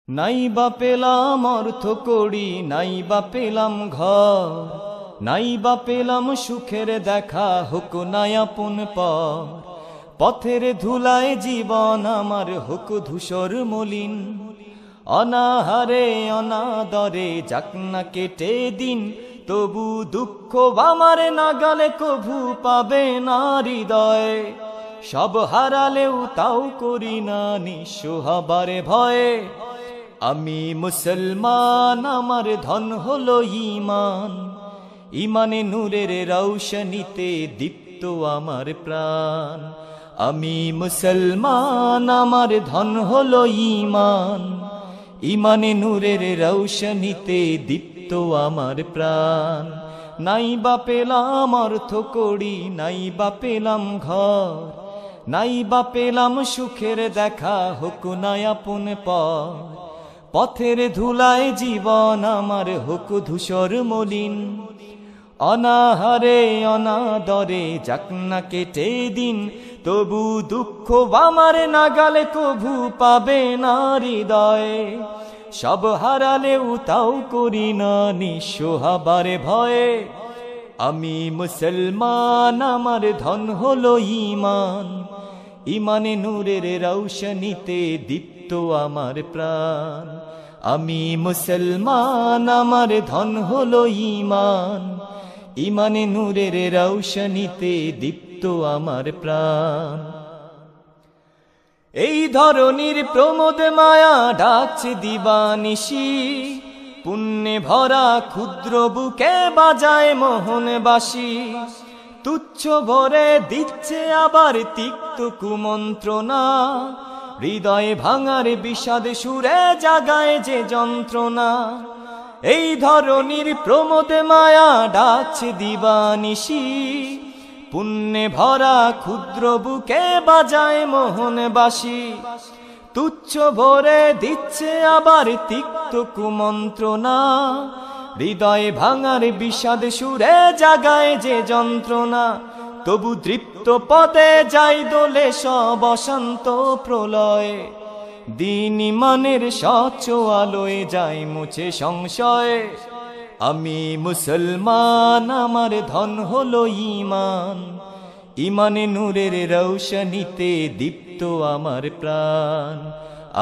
নাই বা পেলাম অর্থ কড়ি, নাই বা পেলাম ঘর, নাই বা পেলাম সুখের দেখা, হোক নাই আপন পর। পথের ধুলায় জীবন আমার হোক ধূসর মলিন, অনাহারে অনাদরে যাক না কেটে দিন, তবু দুঃখ আমার নাগালে কভু পাবে না হৃদয়ে। সব হারালেও তাও করি না নিঃস্ব হবার ভয়ে। আমি মুসলমান, আমার ধন হলো ঈমান, ঈমানে নূরের রৌশনীতে দীপ্ত আমার প্রাণ। আমি মুসলমান, আমার ধন হলো ঈমান, ঈমানে নূরের রৌশনীতে দীপ্ত আমার প্রাণ। নাই বা পেলাম অর্থ কড়ি, নাই বা পেলাম ঘর, নাই বা পেলাম সুখের দেখা, হোক না আপন পর। পথের ধুলায় জীবন আমার হোক ধূসর মলিন, অনাহারে অনাদরে যাক না কেটে দিন, তবু দুঃখ আমার নাগালে কভু পাবে না হৃদয়ে। সব হারালেও তাও করি না নিঃস্ব হবার ভয়ে। আমি মুসলমান, আমার ধন হলো ঈমান, ঈমানে নূরের রৌশনীতে দীপ্ত আমার প্রাণ। আমি মুসলমান, আমার ধন হলো ঈমান, ঈমানে নূরের রৌশনীতে দীপ্ত আমার প্রাণ। এই ধরনীর প্রমোদ মায়া ডাকছে দিবানিশি, পুণ্যে ভরা ক্ষুদ্র বুকে বাজায় মোহন বাঁশি। তুচ্ছ ভরে দিচ্ছে আবার তিক্ত কুমন্ত্রণা, হৃদয়ে ভাঙার বিষাদ সুরে জাগায় যে যন্ত্রণা। এই ধরনীর প্রমোদ মায়া ডাকছে দিবানিশি, পুণ্যে ভরা ক্ষুদ্র বুকে বাজায় মোহন বাঁশি। তুচ্ছ ভরে দিচ্ছে আবার তিক্ত কুমন্ত্রণা, হৃদয়ে ভাঙার বিষাদ সুরে জাগায় যে যন্ত্রণা। তবু দৃপ্ত পদে যাই দোলে সব অশান্ত প্রলয়ে, দিন ঈমানের স্বচ্ছ আলোয় যাই মুছে সংশয়ে। আমি মুসলমান, আমার ধন হলো ঈমান, ঈমানে নূরের রৌশনীতে দীপ্ত আমার প্রাণ।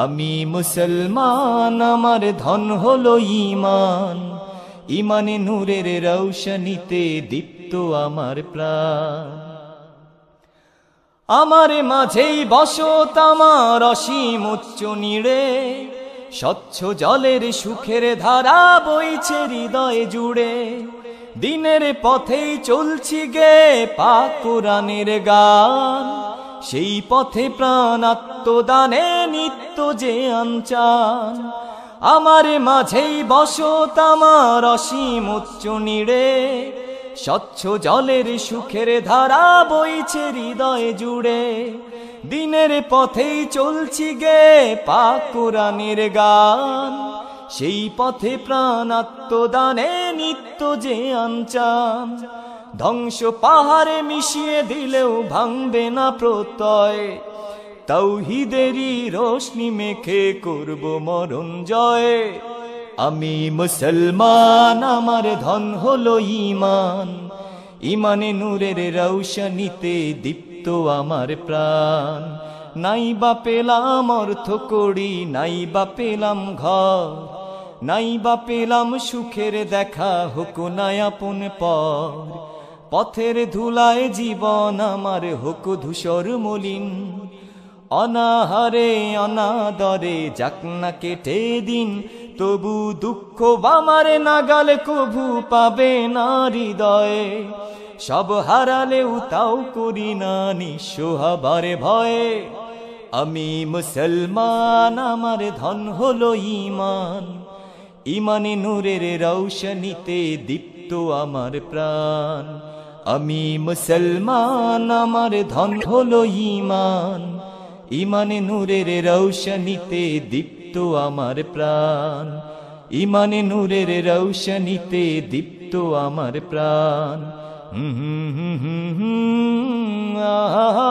আমি মুসলমান, আমার ধন হলো ঈমান, ঈমানে নূরের রৌশনীতে দীপ্ত আমার প্রাণ। আমার মাঝেই বসত আমার অসীম উচ্চ নীড়ে, স্বচ্ছ জলের সুখের ধারা বইছে হৃদয়ে জুড়ে। দিনের পথেই চলছি গে পাক কোরআনের গান, সেই পথে প্রাণ আত্মদানে নিত্য যে আনচান। আমার মাঝেই বসত আমার অসীম উচ্চ নীড়ে, স্বচ্ছ জলের সুখের ধারা বইছে হৃদয়ে জুড়ে। দিনের পথেই চলছি গে পাক কোরআনের গান, সেই পথে প্রাণ আত্মদানে নিত্য যে আনচান। ধ্বংস পাহাড়ে মিশিয়ে দিলেও ভাঙবে না প্রত্যয়, তাওহীদেরই রোশনি মেখে করব মরণ জয়। আমি মুসলমান, আমার ধন হলো ঈমান, ঈমানে নূরের রৌশনীতে দীপ্ত আমার প্রাণ। নাই বা পেলাম অর্থ কড়ি, নাই বা পেলাম ঘর, নাই বা পেলাম সুখের দেখা, হোক না আপন পর। পথের ধুলায় জীবন আমার হোক ধূসর মলিন, অনাহারে অনাদরে যাক না কেটে দিন, তবু দুঃখ আমার নাগালে কভু পাবে না হৃদয়ে। সব হারালেও তাও করি না নিঃস্ব হবার ভয়ে। আমি মুসলমান, আমার ধন হলো ঈমান, ঈমানে নূরের রৌশনীতে দীপ্ত আমার প্রাণ। আমি মুসলমান, আমার ধন হলো ঈমান, ঈমানে নূরের রৌশনীতে দীপ্ত আমার প্রাণ। ঈমানে নূরের রৌশনীতে দীপ্ত আমার প্রাণ। আহা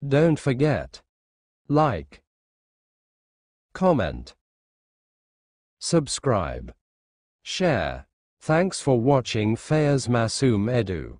Don't forget, like, comment, subscribe, share. Thanks for watching Fayaz Masoom Edu.